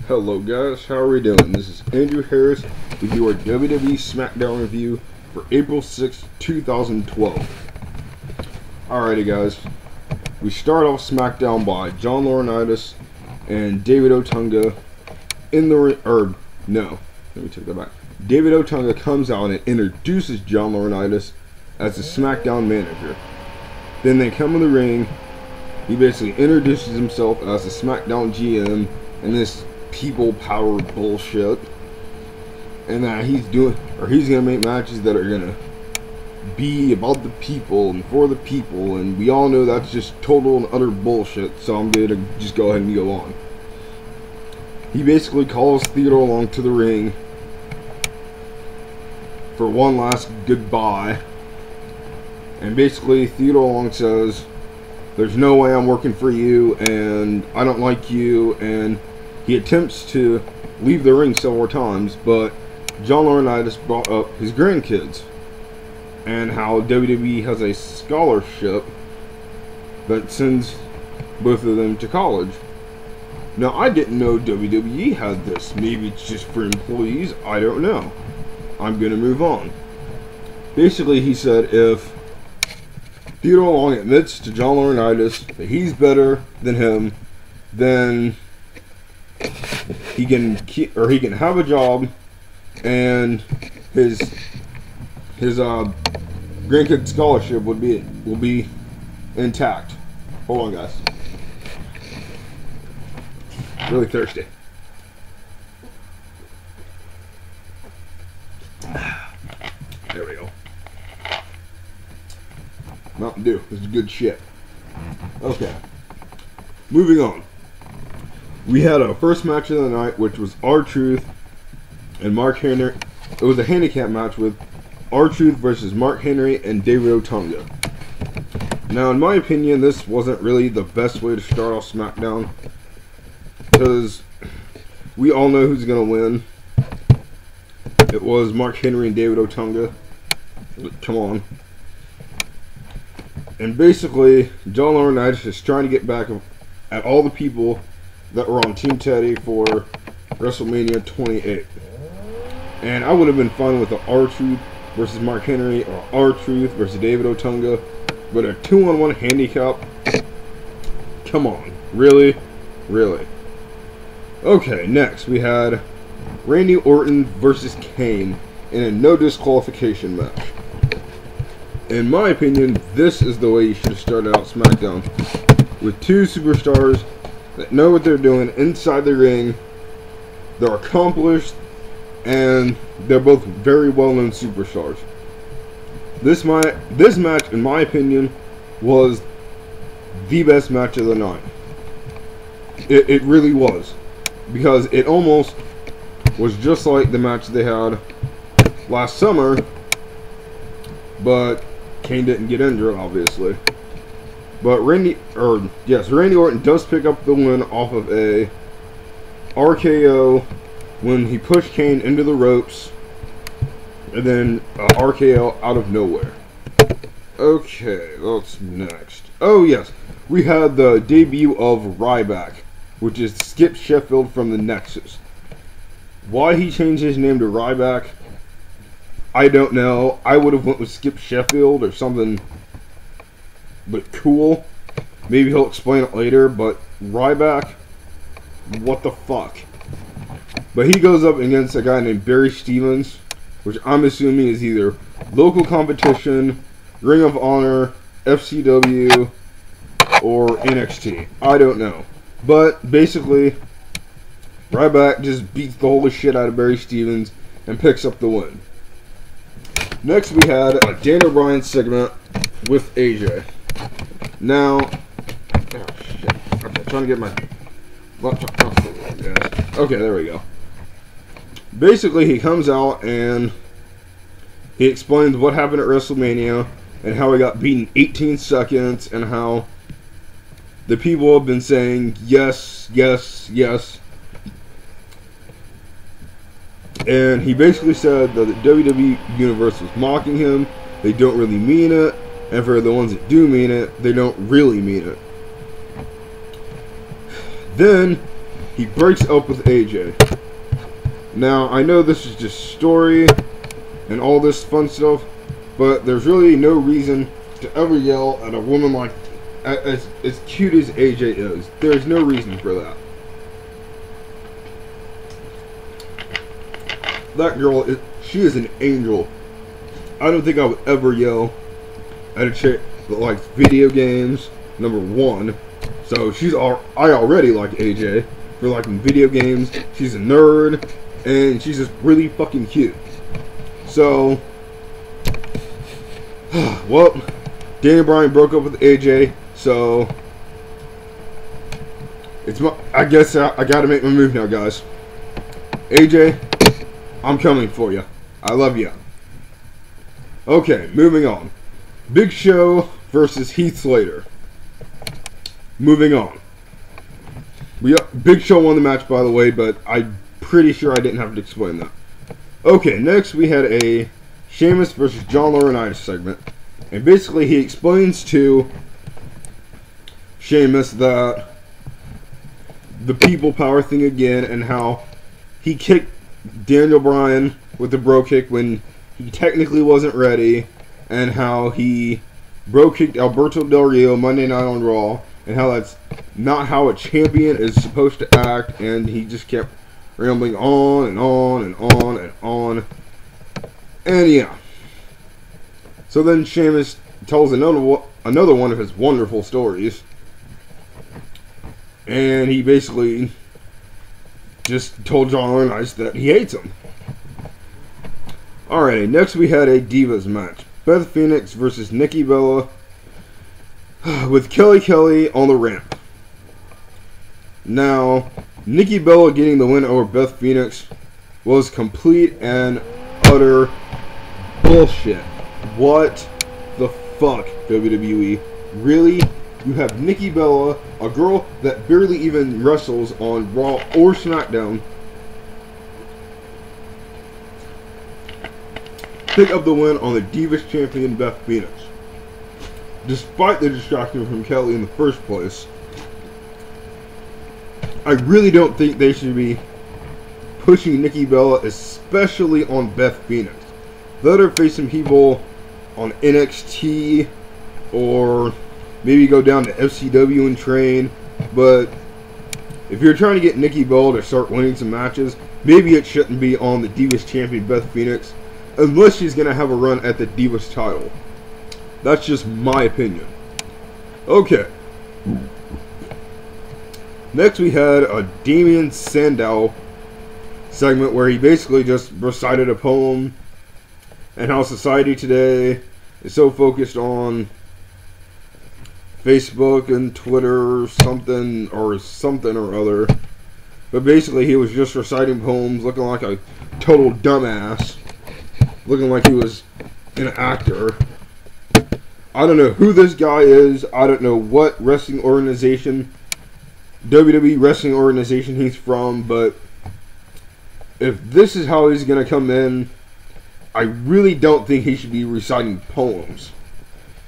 Hello guys, how are we doing? This is Andrew Harris with your WWE SmackDown review for April 6, 2012. Alrighty guys, we start off SmackDown by John Laurinaitis and David Otunga in the ring, no, let me take that back. David Otunga comes out and introduces John Laurinaitis as the SmackDown manager. Then they come in the ring, he basically introduces himself as the SmackDown GM and this people power bullshit, and that he's gonna make matches that are gonna be about the people and for the people, and we all know that's just total and utter bullshit, so I'm gonna just go ahead and go on. He basically calls Theodore Long to the ring for one last goodbye, and basically Theodore Long says there's no way I'm working for you and I don't like you, and he attempts to leave the ring several times, but John Laurinaitis brought up his grandkids and how WWE has a scholarship that sends both of them to college. Now, I didn't know WWE had this. Maybe it's just for employees. I don't know. I'm going to move on. Basically, he said if Theodore Long admits to John Laurinaitis that he's better than him, then he can have a job, and his grandkid scholarship will be intact. Hold on, guys. Really thirsty. There we go. Mountain Dew. This is good shit. Okay. Moving on. We had our first match of the night, which was R-Truth and Mark Henry. It was a handicap match with R-Truth versus Mark Henry and David Otunga. Now, in my opinion, this wasn't really the best way to start off SmackDown, because we all know who's going to win. It was Mark Henry and David Otunga. Come on. And basically, John Laurinaitis is trying to get back at all the people that were on Team Teddy for WrestleMania 28. And I would have been fine with the R-Truth versus Mark Henry or R-Truth versus David Otunga, but a 2-on-1 handicap? Come on. Really? Really? Okay, next we had Randy Orton versus Kane in a no disqualification match. In my opinion, this is the way you should have started out SmackDown, with two superstars that know what they're doing inside the ring. They're accomplished, and they're both very well-known superstars. This match, in my opinion, was the best match of the night. It really was, because it almost was just like the match they had last summer, but Kane didn't get injured, obviously. But Randy Orton does pick up the win off of a RKO when he pushed Kane into the ropes, and then RKO out of nowhere. Okay, what's next? Oh yes, we had the debut of Ryback, which is Skip Sheffield from the Nexus. Why he changed his name to Ryback, I don't know. I would have went with Skip Sheffield or something, but cool. Maybe he'll explain it later, but Ryback, what the fuck? But he goes up against a guy named Barry Stevens, which I'm assuming is either local competition, Ring of Honor, FCW, or NXT. I don't know. But basically, Ryback just beats the holy shit out of Barry Stevens and picks up the win. Next, we had a Daniel Bryan segment with AJ. Now, oh shit, I'm trying to get my laptop off the wall, guys. Okay, there we go. Basically, he comes out and he explains what happened at WrestleMania and how he got beaten 18 seconds and how the people have been saying yes, yes, yes. And he basically said that the WWE Universe was mocking him. They don't really mean it. And for the ones that do mean it, they don't really mean it. Then, he he breaks up with AJ. Now, I know this is just story and all this fun stuff, but there's really no reason to ever yell at a woman like as cute as AJ is. There's no reason for that. That girl, she is an angel. I don't think I would ever yell at a chick that likes video games, number one. So I already like AJ for liking video games. She's a nerd, and she's just really fucking cute. So, well, Daniel Bryan broke up with AJ, so I guess I gotta make my move now, guys. AJ, I'm coming for you. I love you. Okay, moving on. Big Show versus Heath Slater. Moving on. Big Show won the match, by the way, but I'm pretty sure I didn't have to explain that. Okay, next we had a Sheamus versus John Laurinaitis segment. And basically he explains to Sheamus that the people power thing again, and how he kicked Daniel Bryan with the bro kick when he technically wasn't ready, and how he bro kicked Alberto Del Rio Monday Night on Raw, and how that's not how a champion is supposed to act, and he just kept rambling on and on and on and on. And yeah. So then Sheamus tells another one of his wonderful stories. And he basically just told John Laurinaitis that he hates him. Alrighty, next we had a Divas match. Beth Phoenix versus Nikki Bella with Kelly on the ramp. Now, Nikki Bella getting the win over Beth Phoenix was complete and utter bullshit. What the fuck, WWE? Really? You have Nikki Bella, a girl that barely even wrestles on Raw or SmackDown, pick up the win on the Divas champion Beth Phoenix. Despite the distraction from Kelly in the first place, I really don't think they should be pushing Nikki Bella, especially on Beth Phoenix. Let her face some people on NXT, or maybe go down to FCW and train. But if you're trying to get Nikki Bella to start winning some matches, maybe it shouldn't be on the Divas champion Beth Phoenix, unless she's going to have a run at the Divas title. That's just my opinion. Okay. Next we had a Damien Sandow segment where he basically just recited a poem, and how society today is so focused on Facebook and Twitter or something or other. But basically he was just reciting poems, looking like a total dumbass, looking like he was an actor. I don't know who this guy is. I don't know what wrestling organization, WWE wrestling organization he's from, but if this is how he's going to come in, I really don't think he should be reciting poems.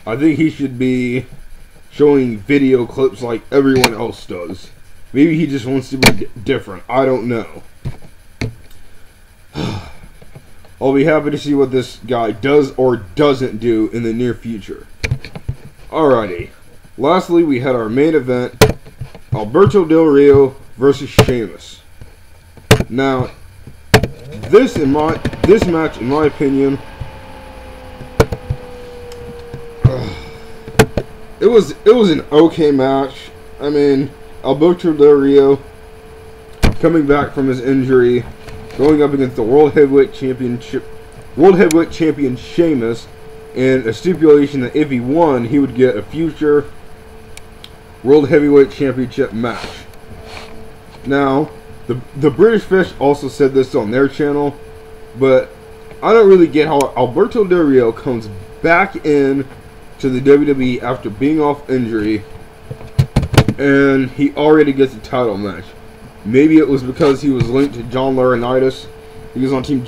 I think he should be showing video clips like everyone else does. Maybe he just wants to be different. I don't know. I'll be happy to see what this guy does or doesn't do in the near future. Alrighty. Lastly, we had our main event, Alberto Del Rio versus Sheamus. Now, this match, in my opinion, it was an okay match. I mean, Alberto Del Rio coming back from his injury, going up against the World Heavyweight Champion Sheamus, and a stipulation that if he won, he would get a future World Heavyweight Championship match. Now, the British Fish also said this on their channel, but I don't really get how Alberto Del Rio comes back in to the WWE after being off injury, and he already gets a title match. Maybe it was because he was linked to John Laurinaitis. He was on Team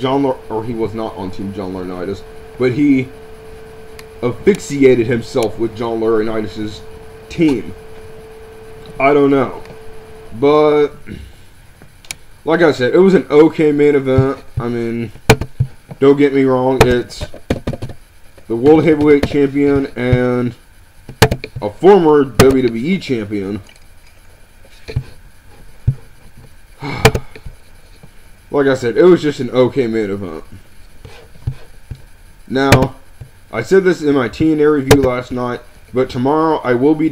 or he was not on Team John Laurinaitis, but he asphyxiated himself with John Laurinaitis' team. I don't know, but like I said, it was an okay main event. I mean, don't get me wrong, it's the World Heavyweight Champion and a former WWE Champion. Like I said, it was just an okay main event. Now, I said this in my TNA review last night, but tomorrow I'll be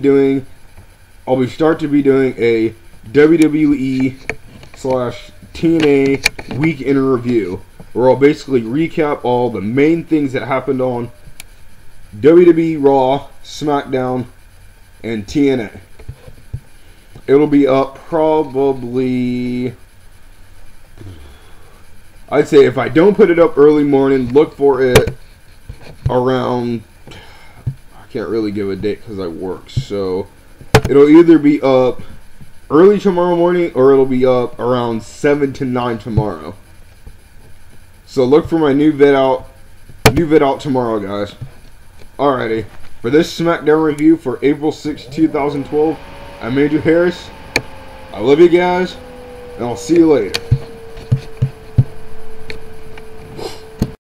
start to be doing a WWE/TNA week in review, where I'll basically recap all the main things that happened on WWE Raw, SmackDown, and TNA. It'll be up probably, I'd say if I don't put it up early morning, look for it around, I can't really give a date because I work, so it'll either be up early tomorrow morning or it'll be up around 7 to 9 tomorrow. So look for my new vid out tomorrow, guys. Alrighty, for this SmackDown review for April 6, 2012, I'm Andrew Harris. I love you guys, and I'll see you later.